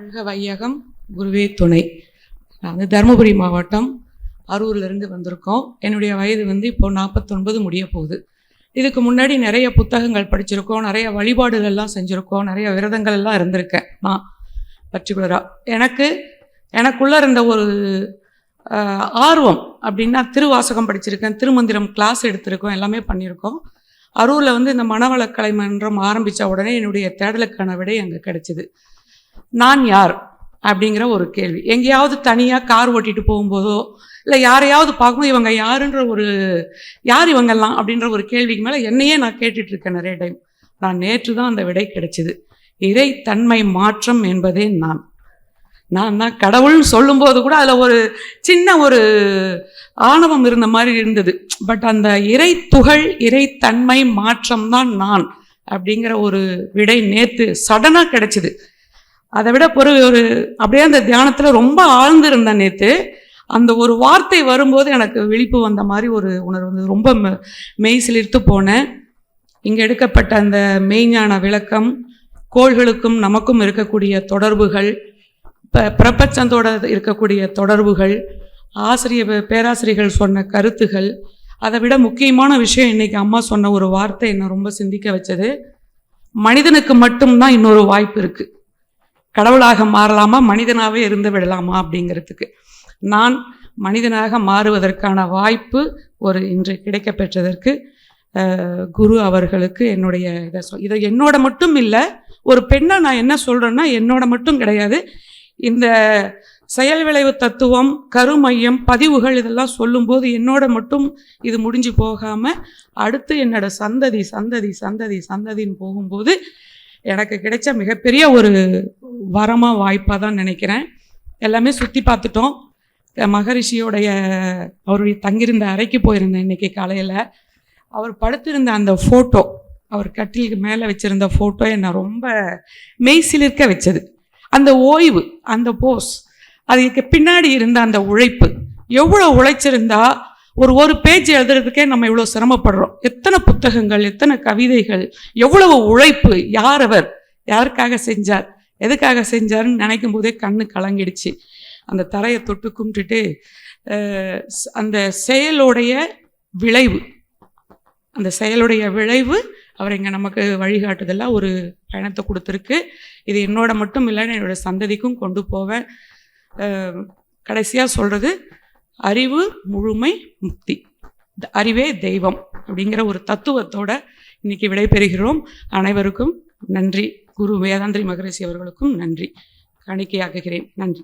வாழ்க வையகம், குருவே துணை. நான் வந்து தருமபுரி மாவட்டம் அரூர்லேருந்து வந்திருக்கோம். என்னுடைய வயது வந்து இப்போ 49 முடிய போகுது. இதுக்கு முன்னாடி நிறைய புத்தகங்கள் படிச்சிருக்கோம், நிறைய வழிபாடுகள்லாம் செஞ்சுருக்கோம், நிறைய விரதங்கள் எல்லாம் இருந்திருக்கேன். நான் பர்டிகுலராக எனக்குள்ளே இருந்த ஒரு ஆர்வம் அப்படின்னா, திருவாசகம் படிச்சிருக்கேன், திருமந்திரம் கிளாஸ் எடுத்திருக்கோம், எல்லாமே பண்ணியிருக்கோம். அரூரில் வந்து இந்த மனவளக்கலை மன்றம் ஆரம்பித்த உடனே என்னுடைய தேடலுக்கான விடை அங்கே கிடைச்சிது. நான் யார் அப்படிங்கிற ஒரு கேள்வி. எங்கேயாவது தனியாக கார் ஓட்டிகிட்டு போகும்போதோ இல்லை யாரையாவது பார்க்கும்போது இவங்க யாருன்ற யார் இவங்கெல்லாம் அப்படின்ற ஒரு கேள்விக்கு மேலே என்னையே நான் கேட்டுட்ருக்கேன் நிறைய டைம். நான் நேற்று தான் அந்த விடை கிடைச்சிது. இறை தன்மை மாற்றம் என்பதே நான் தான் கடவுள்னு சொல்லும்போது கூட அதில் ஒரு சின்ன ஒரு ஆணவம் இருந்த மாதிரி இருந்தது. பட் அந்த இறை துகள், இறை தன்மை மாற்றம் தான் நான் அப்படிங்கிற ஒரு விடை நேற்று சடனாக கிடைச்சிது. அதை விட ஒரு அப்படியே அந்த தியானத்தில் ரொம்ப ஆழ்ந்து இருந்தேன் நேற்று. அந்த ஒரு வார்த்தை வரும்போது எனக்கு விழிப்பு வந்த மாதிரி ஒரு உணர்வு வந்து ரொம்ப மெய் சிலிர்த்து போனேன். இங்கே எடுக்கப்பட்ட அந்த மெய்ஞான விளக்கம், கோள்களுக்கும் நமக்கும் இருக்கக்கூடிய தொடர்புகள், பிரபஞ்சத்தோட இருக்கக்கூடிய தொடர்புகள், பேராசிரியர்கள் சொன்ன கருத்துகள், அதை விட முக்கியமான விஷயம் இன்னைக்கு அம்மா சொன்ன ஒரு வார்த்தை என்னை ரொம்ப சிந்திக்க வச்சது. மனிதனுக்கு மட்டும்தான் இன்னொரு வாய்ப்பு இருக்குது. கடவுளாக மாறலாமா, மனிதனாகவே இருந்து விடலாமா அப்படிங்கிறதுக்கு. நான் மனிதனாக மாறுவதற்கான வாய்ப்பு இன்று கிடைக்க பெற்றதற்கு குரு அவர்களுக்கு என்னுடைய இதை என்னோட மட்டும் இல்லை, ஒரு பெண்ணை நான் என்ன சொல்கிறேன்னா என்னோட மட்டும் கிடையாது. இந்த செயல் விளைவு தத்துவம், கருமையம், பதிவுகள் இதெல்லாம் சொல்லும்போது என்னோட மட்டும் இது முடிஞ்சு போகாமல் அடுத்து என்னோட சந்ததி சந்ததி சந்ததி சந்ததின்னு போகும்போது எனக்கு கிடைச்ச மிகப்பெரிய ஒரு வரமாக வாய்ப்பாக தான் நினைக்கிறேன். எல்லாமே சுற்றி பார்த்துட்டோம். மகரிஷியோடைய அவருடைய தங்கியிருந்த அறைக்கு போயிருந்தேன் இன்றைக்கி காலையில். அவர் படுத்திருந்த அந்த ஃபோட்டோ, அவர் கட்டிலுக்கு மேலே வச்சுருந்த ஃபோட்டோ என்னை ரொம்ப மெய்சிலிர்க்க வச்சது. அந்த ஓய்வு, அந்த போஸ், அதுக்கு பின்னாடி இருந்த அந்த உழைப்பு, எவ்வளோ உழைச்சிருந்தா ஒரு பேஜ் எழுதுறதுக்கே நம்ம இவ்வளோ சிரமப்படுறோம். எத்தனை புத்தகங்கள், எத்தனை கவிதைகள், எவ்வளவு உழைப்பு, யார் அவர், யாருக்காக செஞ்சார், எதுக்காக செஞ்சார்னு நினைக்கும் போதே கண்ணு கலங்கிடுச்சு. அந்த தரையை தொட்டு கும்பிட்டுட்டு அந்த செயலுடைய விளைவு, அவர் இங்கே நமக்கு வழிகாட்டுதலாக ஒரு பயணத்தை கொடுத்துருக்கு. இது என்னோட மட்டும் இல்லைன்னு என்னோட சந்ததிக்கும் கொண்டு போவேன். கடைசியாக சொல்கிறது, அறிவு முழுமை முக்தி, அறிவே தெய்வம் அப்படிங்கிற ஒரு தத்துவத்தோட இன்னைக்கு விடைபெறுகிறோம். அனைவருக்கும் நன்றி. குரு வேதாந்திரி மகரிஷி அவர்களுக்கும் நன்றி காணிக்கையாக்குகிறேன். நன்றி.